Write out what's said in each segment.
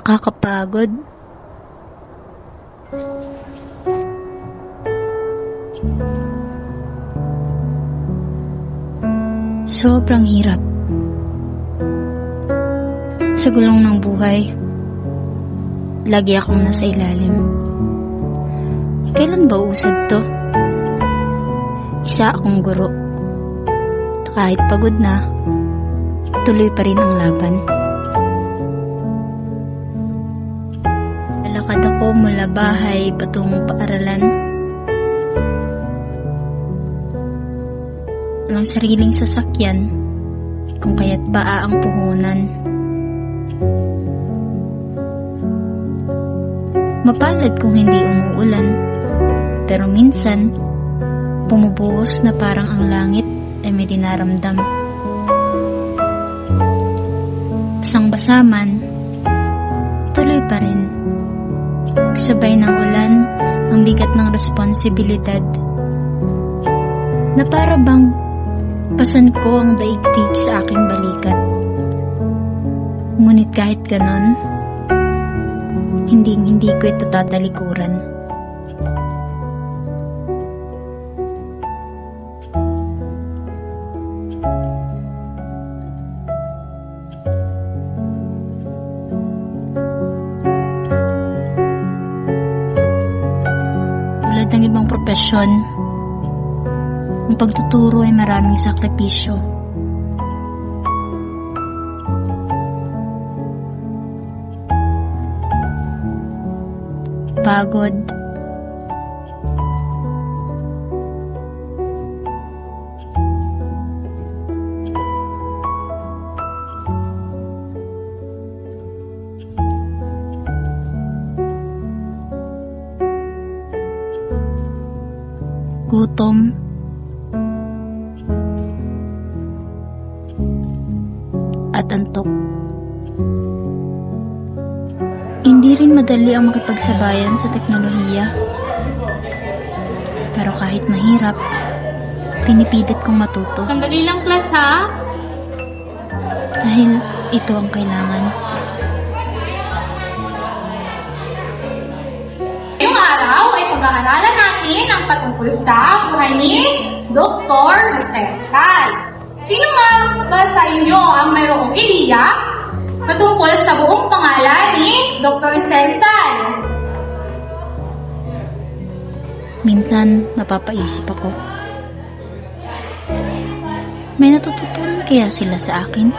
Nakakapagod. Sobrang hirap. Sa gulong ng buhay, lagi akong nasa ilalim. Kailan ba usad to? Isa akong guro. Kahit pagod na, tuloy pa rin ang laban. Lalakad ako mula bahay patungong paaralan. Walang sariling sasakyan, kung kaya't paa ang puhunan. Mapalad kung hindi umuulan, pero minsan, bumubuhos na parang ang langit ay may dinaramdam. Basang-basa man, tuloy pa rin. Sabay ng ulan, ang bigat ng responsibilidad, na para bang pasan ko ang daigdig sa aking balikat. Ngunit kahit ganon, hindi ko ito tatalikuran. Tulad ng ibang propesyon, ang pagtuturo ay maraming sakripisyo. Pagod. Gutom. At antok. Hindi rin madali ang makipagsabayan sa teknolohiya. Pero kahit mahirap, pinipilit kong matuto. Sandali lang, class, ha? Dahil ito ang kailangan. Ngayong araw ay pag-aaralan natin ang patungkol sa buhay ni Dr. Rizal. Sino nga ba sa inyo ang mayroong ideya patungkol sa buong pangalan ni Dr. Rizal? Minsan, napapaisip ako. May natututunan kaya sila sa akin?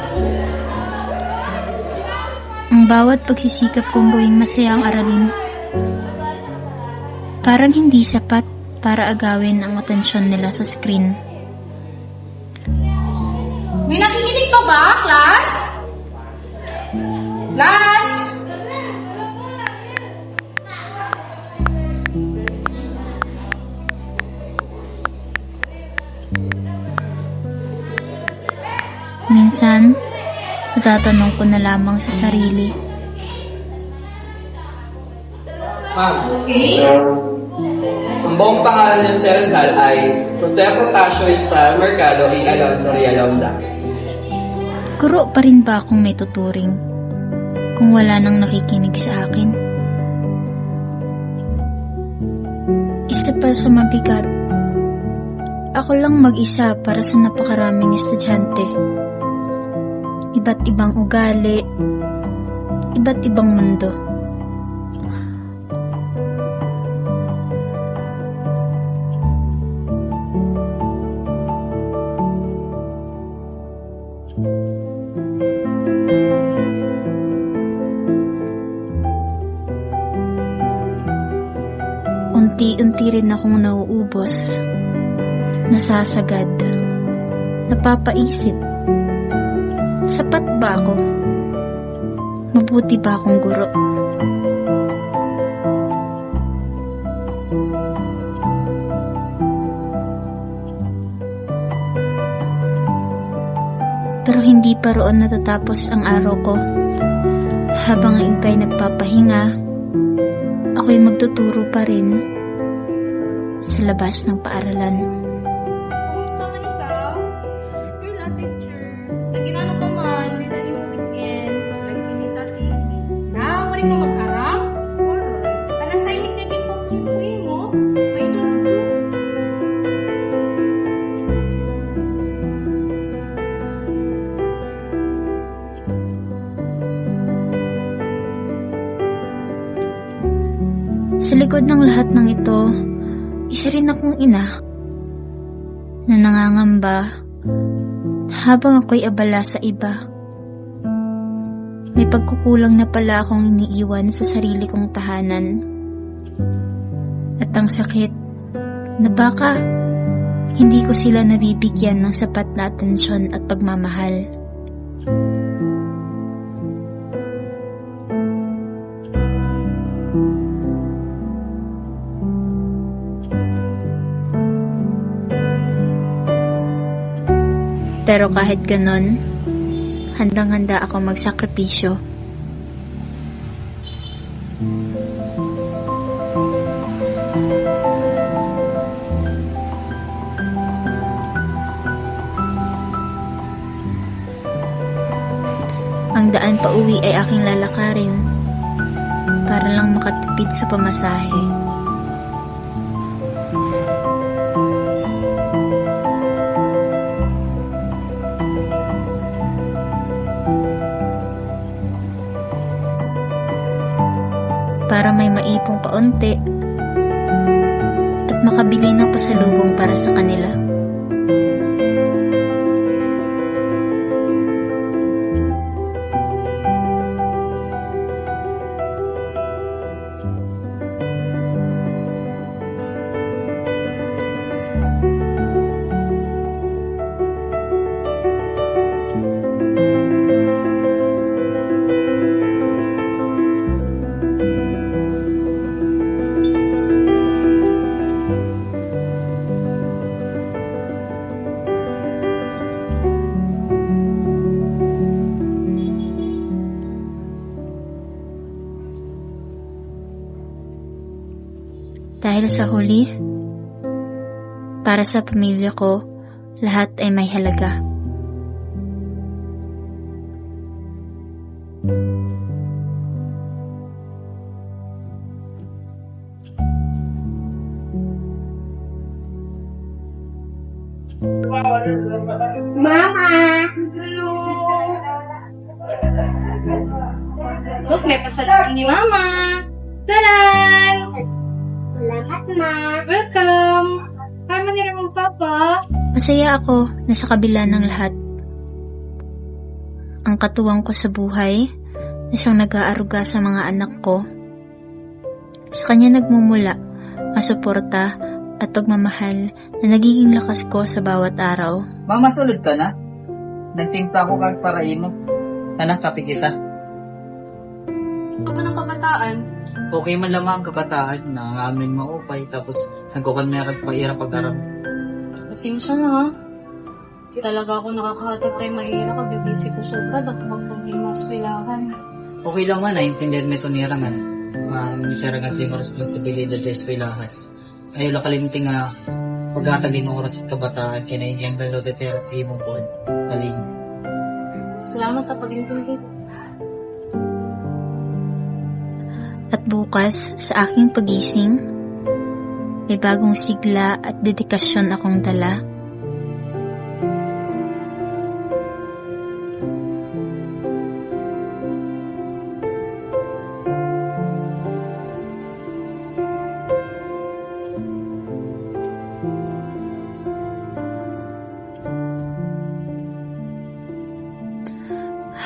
Ang bawat pagsisikap kong gawing masaya ang aralin, parang hindi sapat para agawin ang atensyon nila sa screen. May nakikinig pa ba, class? Class! Minsan, natatanong ko na lamang sa sarili. Ma'am, Okay. ang buong pangalan niya si Rizal ay Jose Protasio Rizal Mercado y Alonso Rialonda. Guro pa rin ba akong may tuturing kung wala nang nakikinig sa akin? Isa pa sa mabigat, ako lang mag-isa para sa napakaraming estudyante. Iba't ibang ugali, iba't ibang mundo. Unti-unti rin akong nauubos, nasasagad, napapaisip. Sapat ba ako? Mabuti ba akong guro? Pero hindi pa roon natatapos ang araw ko. Habang ang iba'y nagpapahinga, ako'y magtuturo pa rin sa labas ng paaralan. Kumusta man ikaw? Good lang, teacher. Naginano ka man, hindi na mo weekends. Nagpinita, Sa likod ng lahat ng ito, isa rin akong ina na nangangamba habang ako'y abala sa iba. May pagkukulang na pala akong iniiwan sa sarili kong tahanan. At ang sakit na baka hindi ko sila nabibigyan ng sapat na atensyon at pagmamahal. Pero kahit ganon, handang-handa ako magsakripisyo. Ang daan pa uwi ay aking lalakarin para lang makatipid sa pamasahe. Para may maipong paunti at makabili ng pasalubong para sa kanila. Dahil sa huli, para sa pamilya ko, lahat ay may halaga. Mama! Hello! Look, may pasalubong ni Mama! Taran! Salamat, Ma! Welcome! Kama niyo naman, Papa? Masaya ako na sa kabila ng lahat. Ang katuwang ko sa buhay na siyang nag-aaruga sa mga anak ko. Sa kanya nagmumula ang suporta at pagmamahal na nagiging lakas ko sa bawat araw. Mama, sulod ka na? Nagtimpla ko kag para imo. Tanang kape kita. Ano ng kabataan? Okay man lamang ang kabataan na amin maupay tapos nagkukan may kagpaira pag-aram. Pasensya na, ha? Talaga ako nakakahatag tayo mahirap ka bibisi ko sobra dahil magpaghimas kailangan. Okay lang man, naintindihan mo ito nirangan. Nitiragan sa mga responsibilidad sa eskwelahan. Ayaw lang kalimting nga paghatag ng oras at kabataan kaya naingyang galo de therapy mong po. Kaling. Salamat sa pag-intindi. At bukas, sa aking pagising, may bagong sigla at dedikasyon akong dala.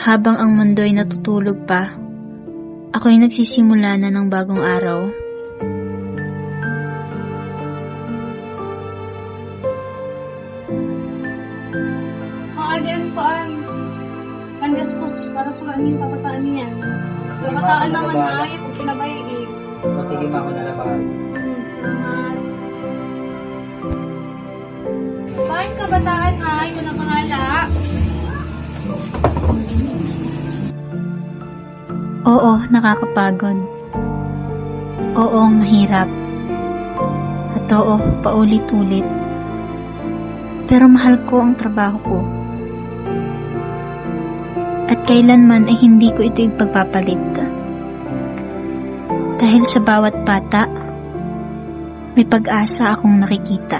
Habang ang mundo'y natutulog pa, ako'y nagsisimula na ng bagong araw. Maagan ko ang gastos para sa yung kabataan niyan. Sa kabataan naman na ay kung pinabayig. O sige pa ako nalabahan. Bakit kabataan ay ito na panhala? Oo, nakakapagod. Oo, mahirap. At oo, paulit-ulit. Pero mahal ko ang trabaho ko. At kailanman ay hindi ko ito ipagpapalit. Dahil sa bawat bata, may pag-asa akong nakikita.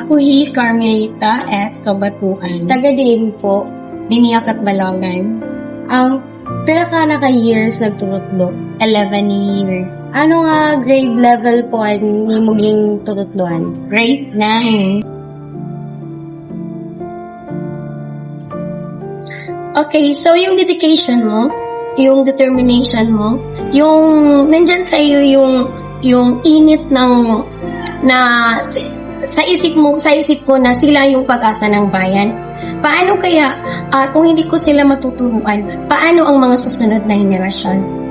Ako Carmelita S. Kabatuan. Taga din po. Biniyak at Balongan. Pila ka na ka-years nagtututlo? 11 years. Ano nga grade level po ang imong tututluan? Grade 9. Okay, so yung dedication mo, yung determination mo, yung nandyan sa iyo yung init ng sa isip ko na sila yung pag-asa ng bayan. Paano kaya kung hindi ko sila matuturuan, paano ang mga susunod na henerasyon?